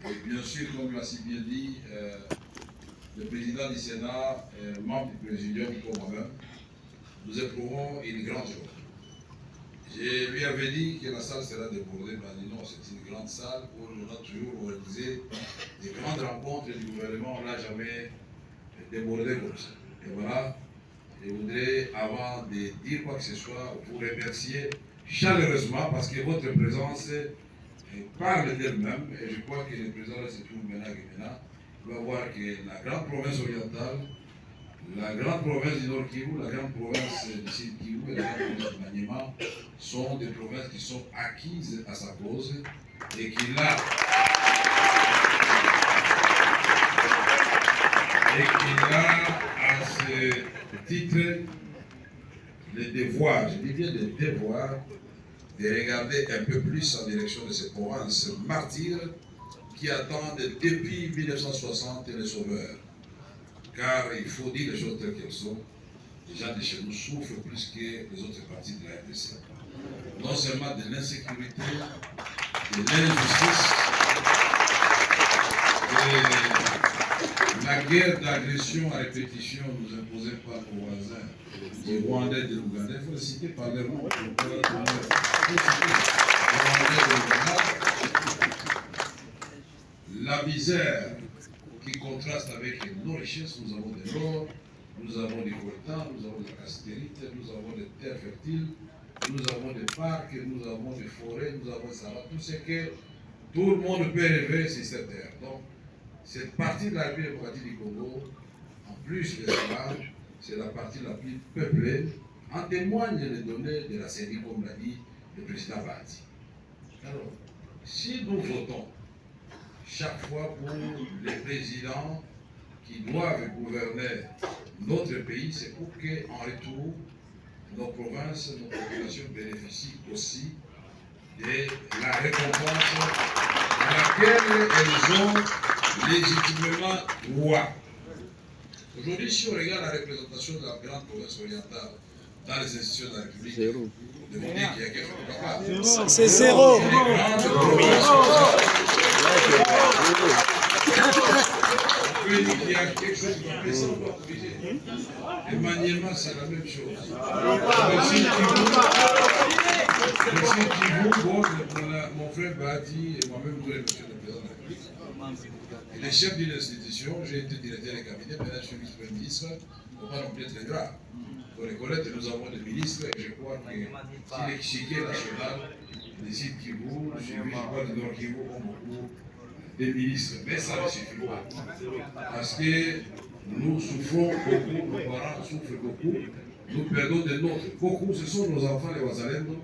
Et bien sûr, comme l'a si bien dit le président du Sénat, membre du présidium comme moi-même, nous éprouvons une grande joie. Je lui avais dit que la salle sera débordée, mais dit non, c'est une grande salle où on a toujours organisé des grandes rencontres du gouvernement, on n'a jamais débordé comme ça. Et voilà, je voudrais, avant de dire quoi que ce soit, vous remercier chaleureusement parce que votre présence parle d'elle-même et je crois que le président se trouve maintenant Guémena. On va voir que la grande province orientale, la grande province du Nord Kivu, la grande province du Sud Kivu et la grande province de Maniema sont des provinces qui sont acquises à sa cause et qu'il a à ce titre le devoir, je dis bien le devoir, de regarder un peu plus en direction de ces provinces martyrs qui attendent depuis 1960 les sauveurs. Car il faut dire les choses telles qu'elles sont, les gens de chez nous souffrent plus que les autres parties de la RDC. Non seulement de l'insécurité, de l'injustice, de la guerre d'agression à répétition nous imposée par nos voisins, les Rwandais et les Ougandais. Il faut les citer par leur nom. La misère qui contraste avec nos richesses, nous avons de l'or, nous avons du coltan, nous avons de la castérite, nous avons des terres fertiles, nous avons des parcs, nous avons des forêts, nous avons ça, tout ce que tout le monde peut rêver sur cette terre. Donc, cette partie de la République démocratique du Congo, en plus de cela, c'est la partie la plus peuplée. En témoignent les données de la CENI, comme l'a dit le président Badi. Alors, si nous votons chaque fois pour les présidents qui doivent gouverner notre pays, c'est pour qu'en retour, nos provinces, nos populations bénéficient aussi de la récompense à laquelle elles ont légitimement droit. Aujourd'hui, si on regarde la représentation de la grande province orientale dans les institutions de la République, vous devez dire qu'il y a quelque chose de pas. C'est zéro. On peut dire qu'il y a quelque chose qui va ça, on doit corriger. Et Maniema, c'est la même chose. Merci Kivu, mon frère Badi et moi-même, nous, monsieur le président de la République. Il est chef d'une institution, j'ai été directeur de cabinet, maintenant je suis vice-premier ministre, il ne faut pas non plus être grave. Il faut reconnaître que nous avons des ministres et je crois que si l'échiquier national décide Kivu, je crois que le Nord Kivu ont beaucoup de ministres, mais ça ne suffit pas. Parce que nous souffrons beaucoup, nos parents souffrent beaucoup, nous perdons des nôtres. Beaucoup, ce sont nos enfants, les Wazalendo,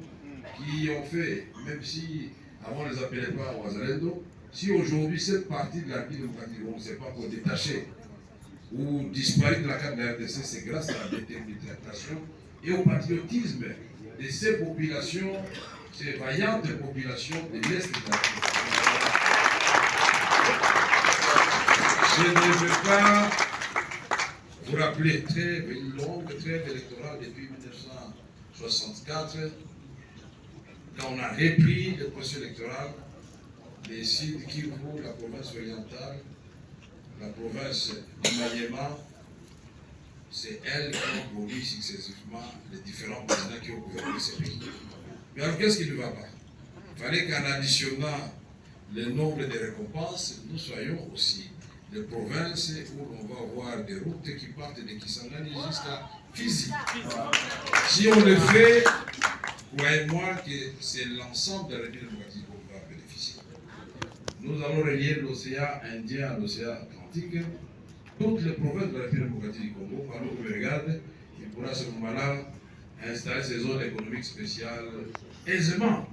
qui ont fait, même si avant on ne les appelait pas Wazalendo, si aujourd'hui cette partie de la vie démocratique, on ne sait pas pour détacher ou disparaître de la carte de la RDC, c'est grâce à la détermination et au patriotisme de ces populations, ces vaillantes populations de l'Est de l'Afrique. Je ne veux pas vous rappeler une longue trêve électorale depuis 1964, quand on a repris le processus électoral. Les Sud Kivu, la province orientale, la province du Maniema, c'est elles qui ont produit successivement les différents présidents qui ont gouverné ces pays. Mais alors qu'est-ce qui ne va pas? Il fallait qu'en additionnant le nombre de récompenses, nous soyons aussi les provinces où on va avoir des routes qui partent de Kisangani jusqu'à Fizi. Si on le fait, croyez-moi que c'est l'ensemble de la République démocratique qu'on va bénéficier. Nous allons relier l'océan Indien à l'océan Atlantique. Toutes les provinces de la République démocratique du Congo, par où on regarde, il pourra à ce moment-là installer ces zones économiques spéciales aisément.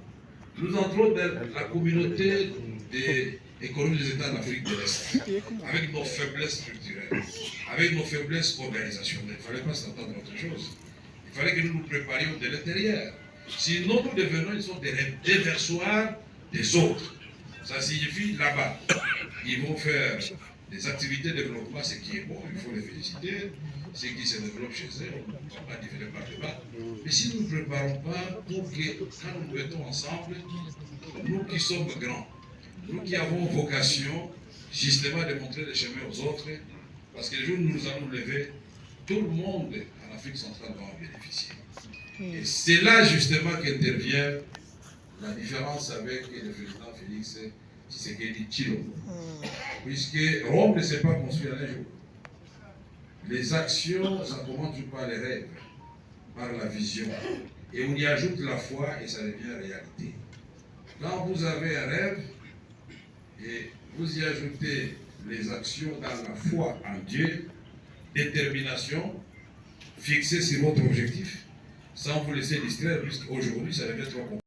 Nous entrons dans la communauté des économies des États d'Afrique de l'Est, avec nos faiblesses structurelles, avec nos faiblesses organisationnelles. Il ne fallait pas s'attendre à autre chose. Il fallait que nous nous préparions de l'intérieur. Sinon, nous devenons des déversoirs des autres. Ça signifie là-bas, ils vont faire des activités de développement, ce qui est bon, il faut les féliciter. Ceux qui se développent chez eux, on ne va pas diviser par débat. Mais si nous ne nous préparons pas pour que, quand nous mettons ensemble, nous qui sommes grands, Nous qui avons vocation justement de montrer le chemin aux autres, parce que le jour où nous allons lever, tout le monde en Afrique centrale va en bénéficier. Et c'est là justement qu'intervient la différence avec le président Félix Tshisekedi Tshilombo. Puisque Rome ne s'est pas construite en un jour. Les actions, ça commence par les rêves, par la vision. Et on y ajoute la foi et ça devient réalité. Quand vous avez un rêve et vous y ajoutez les actions dans la foi en Dieu, détermination, fixée sur votre objectif, sans vous laisser distraire, puisqu'aujourd'hui ça devient trop compliqué.